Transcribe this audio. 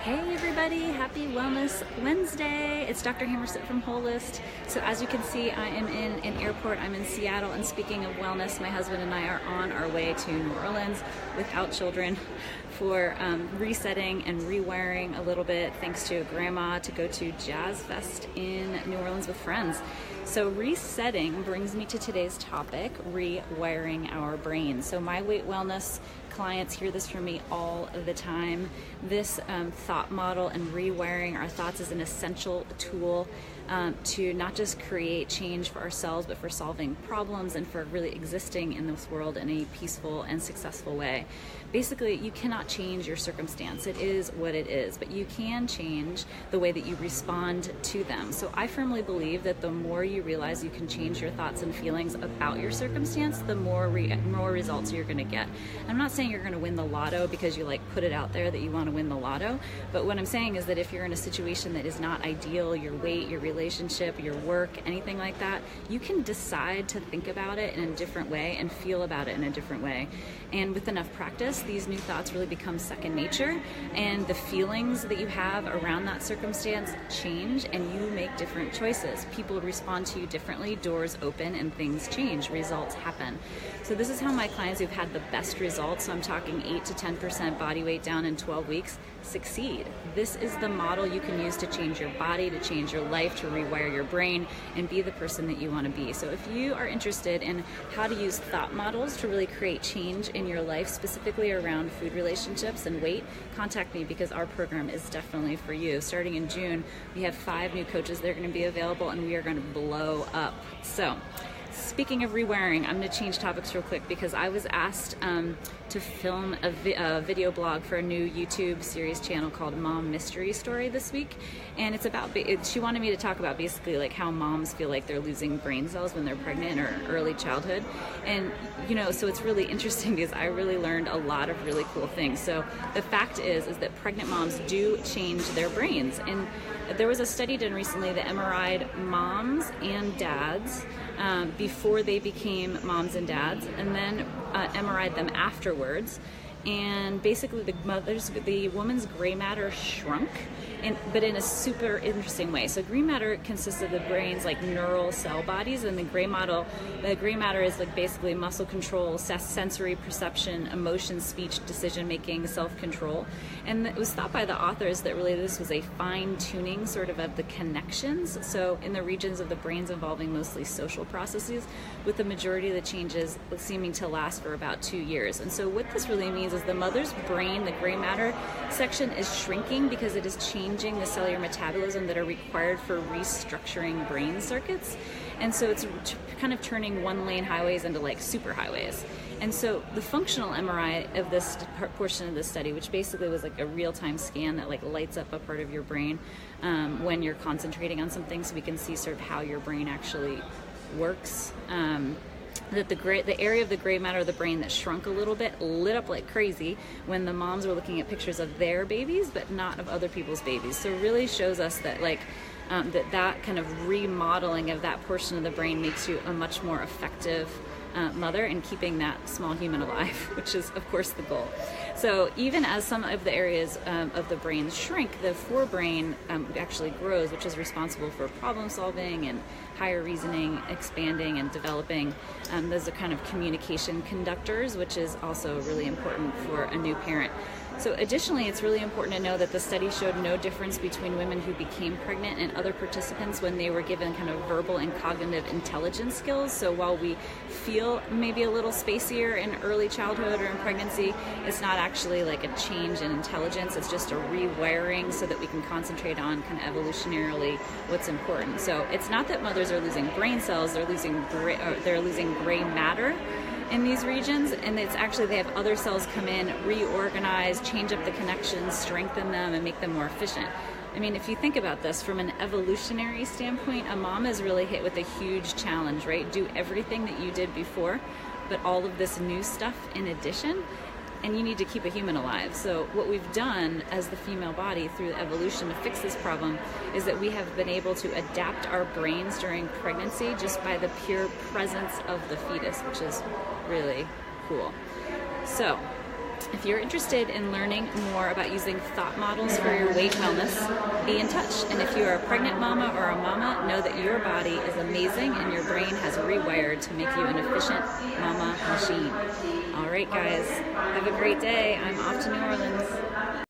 Hey everybody, happy Wellness Wednesday. It's Dr. Hammerstedt from Holist. So as you can see, I am in an airport. I'm in Seattle, and speaking of wellness, my husband and I are on our way to New Orleans without children for resetting and rewiring a little bit, thanks to grandma, to go to Jazz Fest in New Orleans with friends. So resetting brings me to today's topic, rewiring our brain. So my weight wellness clients hear this from me all the time. This thought model and rewiring our thoughts is an essential tool to not just create change for ourselves, but for solving problems and for really existing in this world in a peaceful and successful way. Basically, you cannot change your circumstance. It is what it is, but you can change the way that you respond to them. So I firmly believe that the more you realize you can change your thoughts and feelings about your circumstance, the more results you're going to get. I'm not saying you're going to win the lotto because you put it out there that you want to win the lotto, but what I'm saying is that if you're in a situation that is not ideal, your weight, your relationship, your work, anything like that, you can decide to think about it in a different way and feel about it in a different way. And with enough practice, these new thoughts really become second nature, and the feelings that you have around that circumstance change, and you make different choices. People respond to you differently, doors open, and things change, results happen. So this is how my clients who've had the best results, so I'm talking 8 to 10% body weight down in 12 weeks, succeed. This is the model you can use to change your body, to change your life, to rewire your brain, and be the person that you want to be. So if you are interested in how to use thought models to really create change in your life, specifically around food relationships and weight, contact me, because our program is definitely for you. Starting in June, we have 5 new coaches that are going to be available, and we are going to blow up. So speaking of rewiring, I'm going to change topics real quick because I was asked to film a video blog for a new YouTube series channel called Mom Mystery Story this week, and it's about, she wanted me to talk about basically how moms feel like they're losing brain cells when they're pregnant or early childhood. And so it's really interesting because I really learned a lot of really cool things. So the fact is that pregnant moms do change their brains, and there was a study done recently that MRI'd moms and dads before they became moms and dads, and then MRI'd them afterwards. And basically the woman's gray matter shrunk, but in a super interesting way. So gray matter consists of the brain's neural cell bodies, and the gray matter is basically muscle control, sensory perception, emotion, speech, decision making, self-control. And it was thought by the authors that really this was a fine-tuning sort of the connections. So in the regions of the brains involving mostly social processes, with the majority of the changes seeming to last for about 2 years. And so what this really means is the mother's brain, the gray matter section, is shrinking because it is changing the cellular metabolism that are required for restructuring brain circuits. And so it's kind of turning one-lane highways into super highways. And so the functional MRI of this portion of the study, which basically was a real-time scan that lights up a part of your brain when you're concentrating on something, so we can see sort of how your brain actually works. That the area of the gray matter of the brain that shrunk a little bit lit up like crazy when the moms were looking at pictures of their babies, but not of other people's babies. So it really shows us that that kind of remodeling of that portion of the brain makes you a much more effective mother in keeping that small human alive, which is of course the goal. So even as some of the areas of the brain shrink, the forebrain actually grows, which is responsible for problem solving and higher reasoning, expanding and developing. Those are kind of communication conductors, which is also really important for a new parent. So additionally, it's really important to know that the study showed no difference between women who became pregnant and other participants when they were given kind of verbal and cognitive intelligence skills. So while we feel maybe a little spacier in early childhood or in pregnancy, it's not actually a change in intelligence. It's just a rewiring so that we can concentrate on kind of evolutionarily what's important. So it's not that mothers are losing brain cells, they're losing gray matter in these regions, and it's actually they have other cells come in, reorganize, change up the connections, strengthen them, and make them more efficient. I mean, if you think about this from an evolutionary standpoint, a mom is really hit with a huge challenge, right? Do everything that you did before, but all of this new stuff in addition, and you need to keep a human alive. So what we've done as the female body through evolution to fix this problem is that we have been able to adapt our brains during pregnancy just by the pure presence of the fetus, which is really cool. So If you're interested in learning more about using thought models for your weight wellness, be in touch. And if you're a pregnant mama or a mama, know that your body is amazing and your brain has rewired to make you an efficient mama machine. All right, guys, have a great day. I'm off to New Orleans.